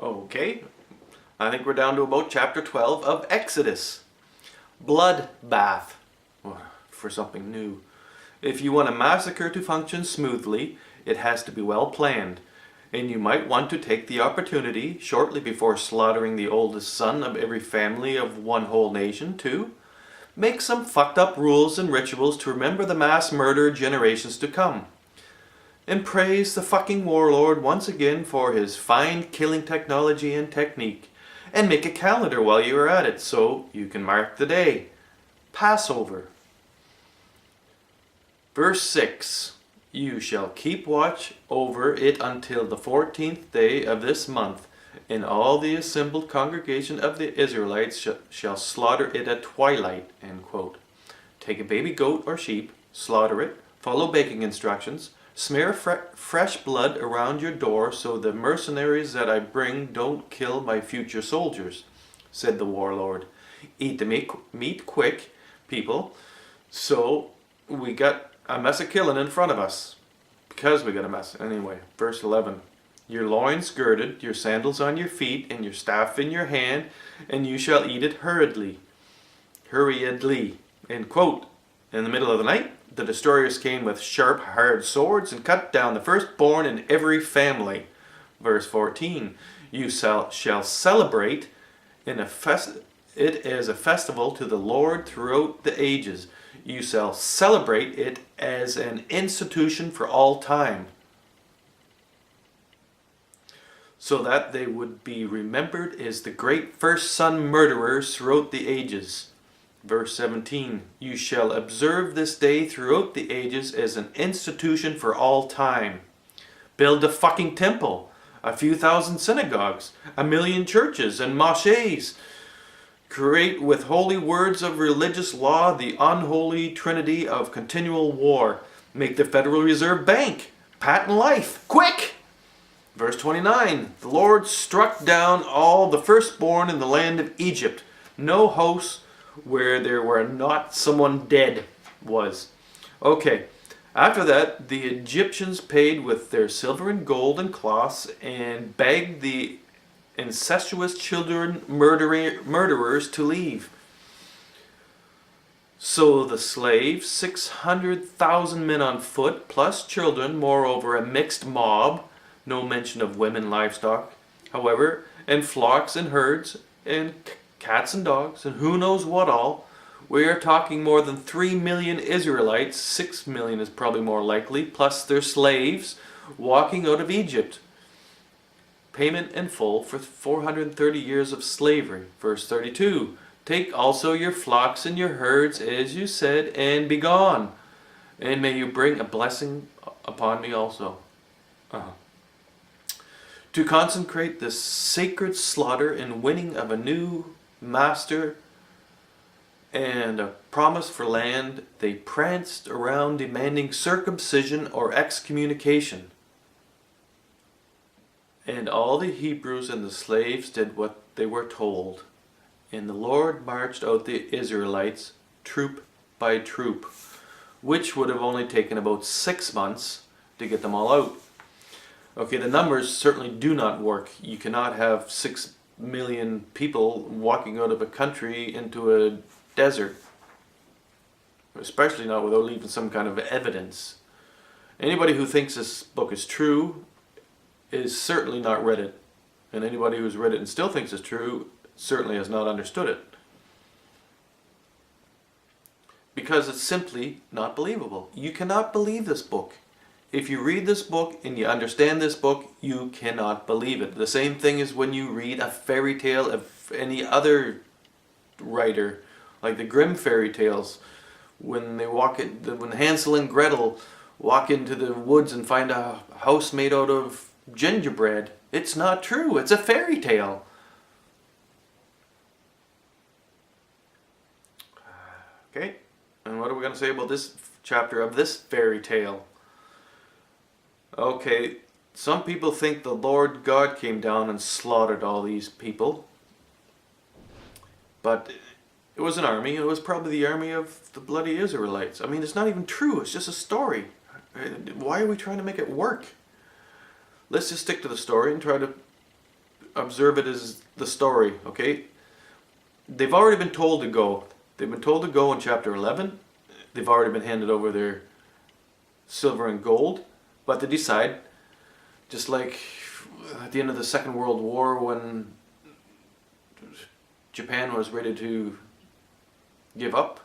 Okay, I think we're down to about chapter 12 of Exodus. Blood bath, for something new. If you want a massacre to function smoothly, it has to be well planned, and you might want to take the opportunity, shortly before slaughtering the oldest son of every family of one whole nation, to make some fucked up rules and rituals to remember the mass murder generations to come. And praise the fucking warlord once again for his fine killing technology and technique. And make a calendar while you are at it so you can mark the day. Passover. Verse 6. You shall keep watch over it until the 14th day of this month, and all the assembled congregation of the Israelites shall slaughter it at twilight. End quote. Take a baby goat or sheep, slaughter it, follow baking instructions, smear fresh blood around your door so the mercenaries that I bring don't kill my future soldiers, said the warlord. Eat the meat quick, people, so we got a mess of killing in front of us. Because we got a mess. Anyway, verse 11. Your loins girded, your sandals on your feet, and your staff in your hand, and you shall eat it hurriedly. Hurriedly. End quote. In the middle of the night, the destroyers came with sharp, hard swords and cut down the firstborn in every family. Verse 14. You shall celebrate it as a festival to the Lord throughout the ages. You shall celebrate it as an institution for all time, so that they would be remembered as the great first son murderers throughout the ages. Verse 17, you shall observe this day throughout the ages as an institution for all time. Build a fucking temple, a few thousand synagogues, 1,000,000 churches and mosques. Create with holy words of religious law the unholy trinity of continual war. Make the Federal Reserve Bank. Patent life. Quick! Verse 29, the Lord struck down all the firstborn in the land of Egypt. No house where there were not someone dead was. Okay, after that, the Egyptians paid with their silver and gold and cloths and begged the incestuous children murderers to leave. So the slaves, 600,000 men on foot, plus children, moreover a mixed mob, no mention of women, livestock, however, and flocks and herds, and cats and dogs, and who knows what all. We are talking more than 3 million Israelites, 6 million is probably more likely, plus their slaves, walking out of Egypt. Payment in full for 430 years of slavery. Verse 32. Take also your flocks and your herds, as you said, and be gone. And may you bring a blessing upon me also. To consecrate the sacred slaughter and winning of a new master and a promise for land, they pranced around demanding circumcision or excommunication. And all the Hebrews and the slaves did what they were told. And the Lord marched out the Israelites, troop by troop, which would have only taken about 6 months to get them all out. Okay, the numbers certainly do not work. You cannot have 6 million people walking out of a country into a desert. Especially not without leaving some kind of evidence. Anybody who thinks this book is true is certainly not read it. And anybody who's read it and still thinks it's true certainly has not understood it. Because it's simply not believable. You cannot believe this book. If you read this book and you understand this book, you cannot believe it. The same thing is when you read a fairy tale of any other writer, like the Grimm fairy tales, when Hansel and Gretel walk into the woods and find a house made out of gingerbread. It's not true. It's a fairy tale. Okay, and what are we going to say about this chapter of this fairy tale? Okay, some people think the Lord God came down and slaughtered all these people. But it was an army. It was probably the army of the bloody Israelites. I mean, it's not even true. It's just a story. Why are we trying to make it work? Let's just stick to the story and try to observe it as the story, okay? They've already been told to go. They've been told to go in chapter 11. They've already been handed over their silver and gold. But they decide, just like at the end of the Second World War when Japan was ready to give up,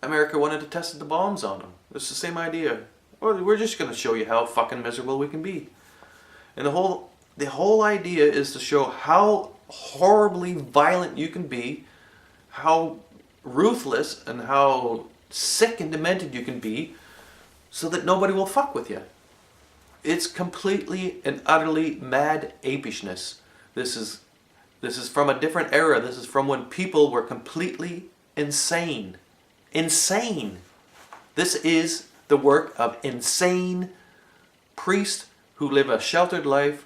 America wanted to test the bombs on them. It's the same idea. Well, we're just going to show you how fucking miserable we can be. And the whole idea is to show how horribly violent you can be, how ruthless and how sick and demented you can be, so that nobody will fuck with you. It's completely and utterly mad apishness. This is from a different era. This is from when people were completely insane. Insane. This is the work of insane priests who live a sheltered life,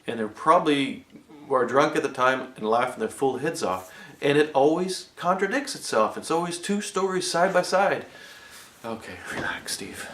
and they probably were drunk at the time and laughing their full heads off. And it always contradicts itself. It's always two stories side by side. Okay, relax, Steve.